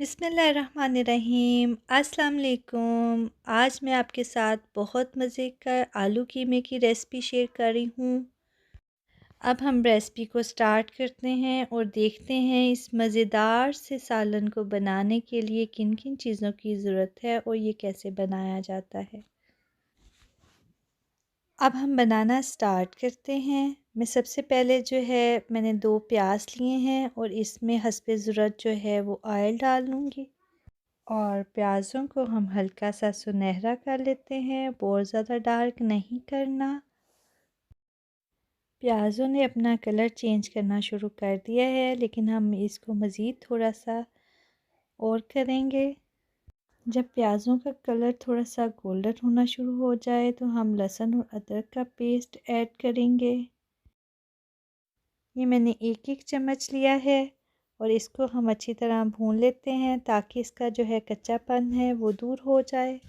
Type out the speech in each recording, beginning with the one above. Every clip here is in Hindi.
बिस्मिल्लाहिर्रहमानिर्रहीम। अस्सलाम वालेकुम। आज मैं आपके साथ बहुत मज़े का आलू कीमे की रेसिपी शेयर कर रही हूँ। अब हम रेसिपी को स्टार्ट करते हैं और देखते हैं इस मज़ेदार से सालन को बनाने के लिए किन किन चीज़ों की ज़रूरत है और ये कैसे बनाया जाता है। अब हम बनाना स्टार्ट करते हैं। मैं सबसे पहले जो है मैंने 2 प्याज लिए हैं और इसमें हस्बे ज़रूरत जो है वो ऑयल डाल लूँगी। और प्याज़ों को हम हल्का सा सुनहरा कर लेते हैं, बहुत ज़्यादा डार्क नहीं करना। प्याज़ों ने अपना कलर चेंज करना शुरू कर दिया है, लेकिन हम इसको मज़ीद थोड़ा सा और करेंगे। जब प्याज़ों का कलर थोड़ा सा गोल्डन होना शुरू हो जाए तो हम लहसुन और अदरक का पेस्ट ऐड करेंगे। ये मैंने एक एक चम्मच लिया है और इसको हम अच्छी तरह भून लेते हैं ताकि इसका जो है कच्चापन है वो दूर हो जाए।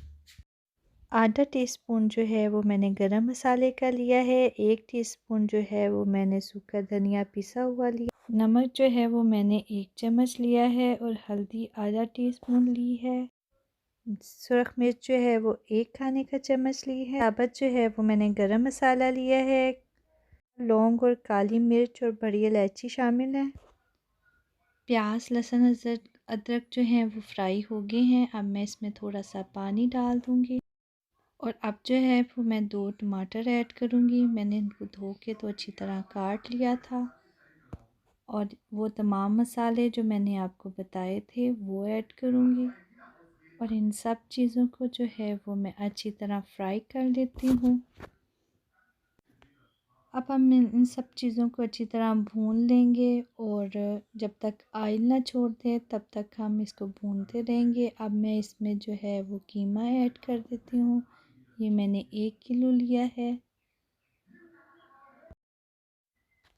आधा टीस्पून जो है वो मैंने गरम मसाले का लिया है, 1 टीस्पून जो है वो मैंने सूखा धनिया पिसा हुआ लिया, नमक जो है वो मैंने 1 चम्मच लिया है और हल्दी आधा टीस्पून ली है। सुरख मिर्च जो है वो 1 खाने का चम्मच ली है। साबुत जो है वो मैंने गरम मसाला लिया है, लौंग और काली मिर्च और बड़ी इलायची शामिल है। प्याज लहसुन अदरक जो है वो फ्राई हो गए हैं। अब मैं इसमें थोड़ा सा पानी डाल दूँगी और अब जो है वो मैं 2 टमाटर ऐड करूँगी। मैंने इनको धो के तो अच्छी तरह काट लिया था और वो तमाम मसाले जो मैंने आपको बताए थे वो ऐड करूँगी और इन सब चीज़ों को जो है वो मैं अच्छी तरह फ्राई कर लेती हूँ। अब हम इन सब चीज़ों को अच्छी तरह भून लेंगे और जब तक ऑयल ना छोड़ दे तब तक हम इसको भूनते रहेंगे। अब मैं इसमें जो है वो कीमा ऐड कर देती हूँ। ये मैंने 1 किलो लिया है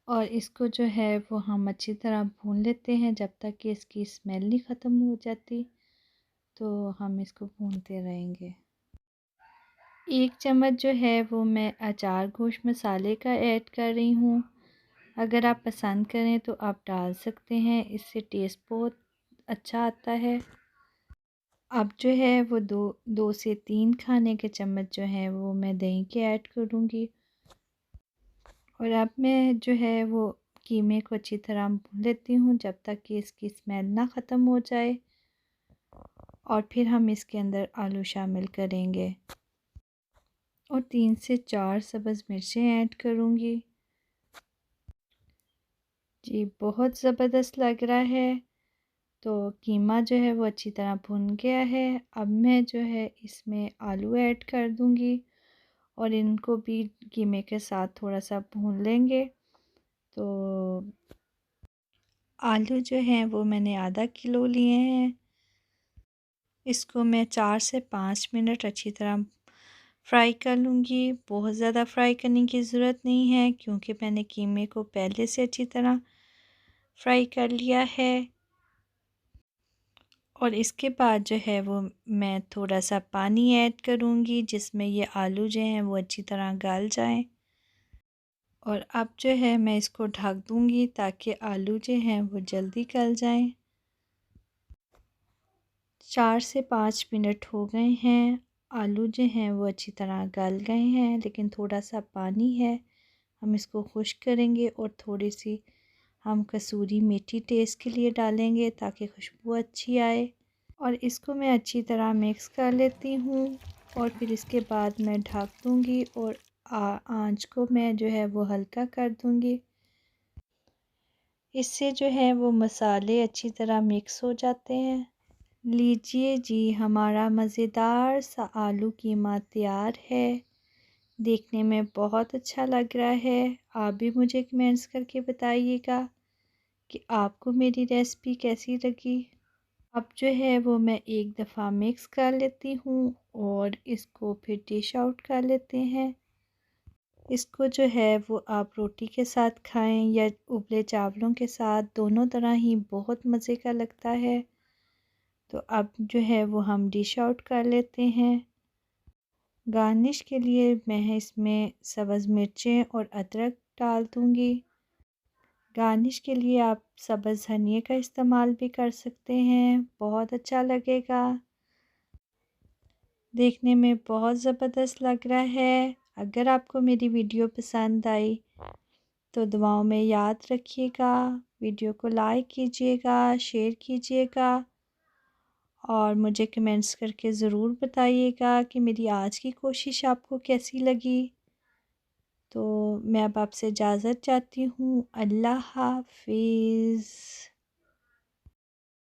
और इसको जो है वो हम अच्छी तरह भून लेते हैं जब तक कि इसकी स्मेल नहीं ख़त्म हो जाती, तो हम इसको भूनते रहेंगे। 1 चम्मच जो है वो मैं अचार गोश्त मसाले का ऐड कर रही हूँ। अगर आप पसंद करें तो आप डाल सकते हैं, इससे टेस्ट बहुत अच्छा आता है। अब जो है वो दो से 3 खाने के चम्मच जो हैं वो मैं दही के ऐड करूँगी और अब मैं जो है वो कीमे को अच्छी तरह भून लेती हूँ जब तक कि इसकी स्मेल ना ख़त्म हो जाए और फिर हम इसके अंदर आलू शामिल करेंगे और 3 से 4 सब्ज़ मिर्चें ऐड करूँगी। जी बहुत ज़बरदस्त लग रहा है। तो कीमा जो है वो अच्छी तरह भुन गया है। अब मैं जो है इसमें आलू ऐड कर दूँगी और इनको भी कीमे के साथ थोड़ा सा भून लेंगे। तो आलू जो हैं वो मैंने आधा किलो लिए हैं। इसको मैं 4 से 5 मिनट अच्छी तरह फ्राई कर लूँगी। बहुत ज़्यादा फ्राई करने की ज़रूरत नहीं है क्योंकि मैंने कीमे को पहले से अच्छी तरह फ्राई कर लिया है। और इसके बाद जो है वो मैं थोड़ा सा पानी ऐड करूँगी जिसमें ये आलू जो हैं वो अच्छी तरह गल जाएं। और अब जो है मैं इसको ढक दूँगी ताकि आलू जो हैं वो जल्दी गल जाएं। 4 से 5 मिनट हो गए हैं। आलू जो हैं वो अच्छी तरह गल गए हैं लेकिन थोड़ा सा पानी है। हम इसको खुश्क करेंगे और थोड़ी सी हम कसूरी मेथी टेस्ट के लिए डालेंगे ताकि खुशबू अच्छी आए। और इसको मैं अच्छी तरह मिक्स कर लेती हूँ और फिर इसके बाद मैं ढक दूँगी और आंच को मैं जो है वो हल्का कर दूँगी। इससे जो है वो मसाले अच्छी तरह मिक्स हो जाते हैं। लीजिए जी हमारा मज़ेदार सा आलू कीमा तैयार है। देखने में बहुत अच्छा लग रहा है। आप भी मुझे कमेंट्स करके बताइएगा कि आपको मेरी रेसिपी कैसी लगी। अब जो है वो मैं एक दफ़ा मिक्स कर लेती हूँ और इसको फिर डिश आउट कर लेते हैं। इसको जो है वो आप रोटी के साथ खाएं या उबले चावलों के साथ, दोनों तरह ही बहुत मज़े का लगता है। तो अब जो है वो हम डिश आउट कर लेते हैं। गार्निश के लिए मैं इसमें सब्ज़ मिर्चें और अदरक डाल दूँगी। गार्निश के लिए आप सब्ज़ धनिए का इस्तेमाल भी कर सकते हैं, बहुत अच्छा लगेगा। देखने में बहुत ज़बरदस्त लग रहा है। अगर आपको मेरी वीडियो पसंद आई तो दुआओं में याद रखिएगा, वीडियो को लाइक कीजिएगा, शेयर कीजिएगा और मुझे कमेंट्स करके ज़रूर बताइएगा कि मेरी आज की कोशिश आपको कैसी लगी। तो मैं अब आपसे इजाज़त चाहती हूँ। अल्लाह हाफ़िज़।